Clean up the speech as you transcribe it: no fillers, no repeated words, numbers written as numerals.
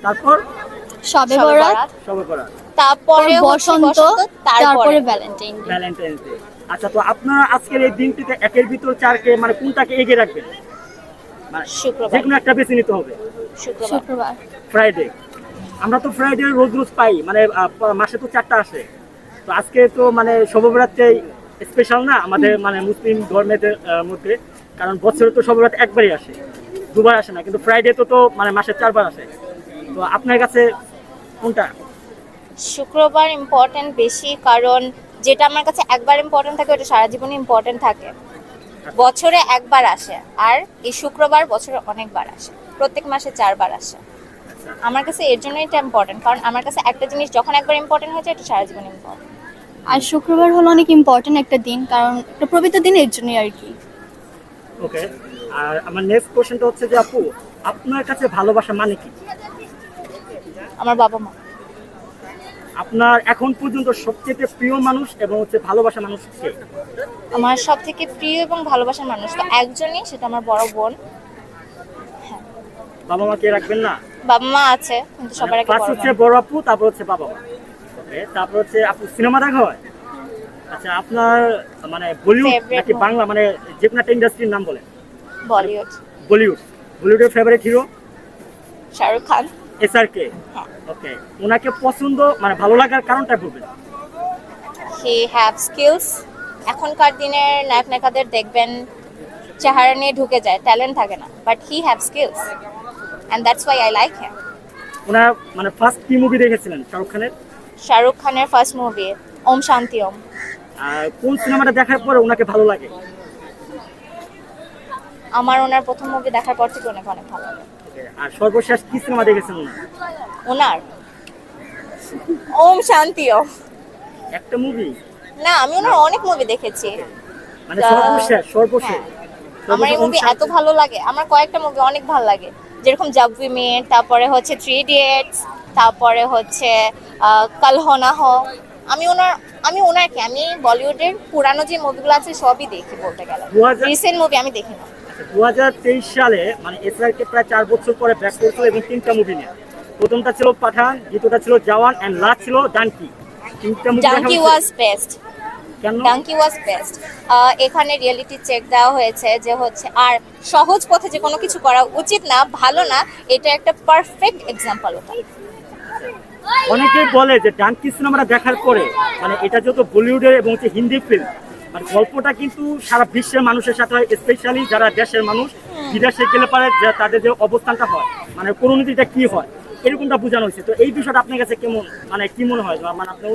তারপর শবে শবে বরাত, বরাত, শবে বরাত, তারপরে হচ্ছে বসন্ত, তারপরে তারপরে ভ্যালেন্টাইন ডে। Valentine's day. আচ্ছা, তো আপনারা আজকের এই দিনটিতে একের ভিতর চারকে মানে কোনটাকে এগিয়ে রাখবেন? মানে শুক্রবার। যে কোনো একটা বেছে নিতে হবে। শুক্রবার। শুক্রবার। ফ্রাইডে। আমরা তো ফ্রাইডে রোজ রোজ পাই, মানে মাসে তো 4টা আসে। তো আজকে তো মানে শবে বরাতটাই স্পেশাল না আমাদের মানে মুসলিম ধর্মের মধ্যে, কারণ বছরে তো শবে বরাত একবারই আসে, দুবার আসে না, কিন্তু ফ্রাইডে তো তো মানে মাসে 4বার আসে। তো আপনার কাছে কোনটা? শুক্রবার ইম্পর্টেন্ট বেশি, কারণ যেটা আমার কাছে একবার ইম্পর্টেন্ট থাকে ওটা সারা জীবনে ইম্পর্টেন্ট থাকে। বছরে একবার আসে, আর এই শুক্রবার বছরে অনেকবার আসে, প্রত্যেক মাসে 4বার আসে। আমার কাছে এর জন্য এটা ইম্পর্টেন্ট, কারণ আমার কাছে একটা জিনিস যখন একবার ইম্পর্টেন্ট হয়ে যায় এটা সারা জীবন ইম্পর্টেন্ট। আর শুক্রবার হলো অনেক ইম্পর্টেন্ট একটা দিন, কারণ একটা পবিত্র দিন, এর জন্যই আর কি। ওকে। আর আমার নেক্সট কোশ্চেনটা হচ্ছে যে আপু, আপনার কাছে ভালোবাসা মানে কি? আমার বাবা মা। আপনার এখন পর্যন্ত সবচেয়ে প্রিয় মানুষ এবং হচ্ছে ভালোবাসা মানুষ কে? আমার সব থেকে প্রিয় এবং ভালোবাসার মানুষ তো একজনই, সেটা আমার বড় বোন। বাবা মা কে রাখবেন না? বাবা মা আছে, কিন্তু সবার আগে ফার্স্ট বড় হচ্ছে বোন। বড় আপু, তারপর হচ্ছে বাবা মা। ওকে, তারপর হচ্ছে আপু সিনেমা দেখা হয়? আচ্ছা, আপনার মানে বলিউড Favorite নাকি movie? বাংলা, মানে যে কোনো একটা ইন্ডাস্ট্রির নাম বলেন। বলিউড। বলিউড। বলিউডের favourite hero? Shahrukh Khan. SRK. হ্যাঁ। ওকে, ওনাকে পছন্দ মানে ভালো লাগার কারণটা বলবেন। হি হ্যাভ স্কিলস। এখনকার দিনের নায়ক নায়িকাদের দেখবেন চেহারা নিয়ে ঢুকে যায়, ট্যালেন্ট থাকে না, but he have skills and that's why I like him. ওনার মানে ফার্স্ট কি মুভি দেখেছিলেন শাহরুখ খানের? শাহরুখ খানের ফার্স্ট মুভি ওম শান্তি ওম। আর কোন সিনেমাটা দেখার পরে ওনাকে ভালো লাগে? আমার ওনার প্রথম মুভি দেখার পর থেকে অনেক অনেক ভালো লাগে। Okay, আর সর্বশেষ কি সিনেমা দেখেছেন ওনার? ওনার ওম শান্তি ওম। একটা মুভি? না, আমি ওনার অনেক মুভি দেখেছি। মানে সর্বশেষ হ্যাঁ, আমার এই মুভি এত ভালো লাগে, আমার কয়েকটা মুভি অনেক ভালো লাগে, যেরকম জব উই মেট, তারপরে হচ্ছে 3 ইডিয়টস, তারপরে হচ্ছে কাল হো না হো। আমি বলিউডের পুরানো যে মুভিগুলো আছে সবই দেখি বলতে গেলে। 2000 রিসেন্ট মুভি আমি দেখি না। 2023 সালে মানে এসআরকে প্রায় 4 বছর পরে ব্যাক করেছিল এবং 3টা মুভি নিয়ে। প্রথমটা ছিল পাঠান, দ্বিতীয়টা ছিল জওয়ান, এন্ড লাস্ট ছিল ডানকি। 3টা মুভি ডাঙ্কি ওয়াজ বেস্ট। কেন? ডাঙ্কি ওয়াজ বেস্ট। এখানে রিয়েলিটি চেক দেওয়া হয়েছে যে হচ্ছে আর সহজ পথে যে কোনো কিছু করা উচিত না, ভালো না, এটা একটা পারফেক্ট এক্সাম্পল ওটা। অনেকেই বলে যে ডানকি সিনেমাটা দেখার পরে মানে এটা যেহেতু বলিউডের এবং হচ্ছে হিন্দি ফিল্ম, মানে গল্পটা কিন্তু সারা বিশ্বের মানুষের সাথে হয়, স্পেশালি যারা দেশের মানুষ বিদেশে গেলে পারে যে তাদের যে অবস্থানটা হয়, মানে পরিণতিটা কি হয়, এরকমটা বোঝানো হয়েছে। তো এই বিষয়টা আপনার কাছে কেমন, মানে কি মনে হয়, মানে আপনার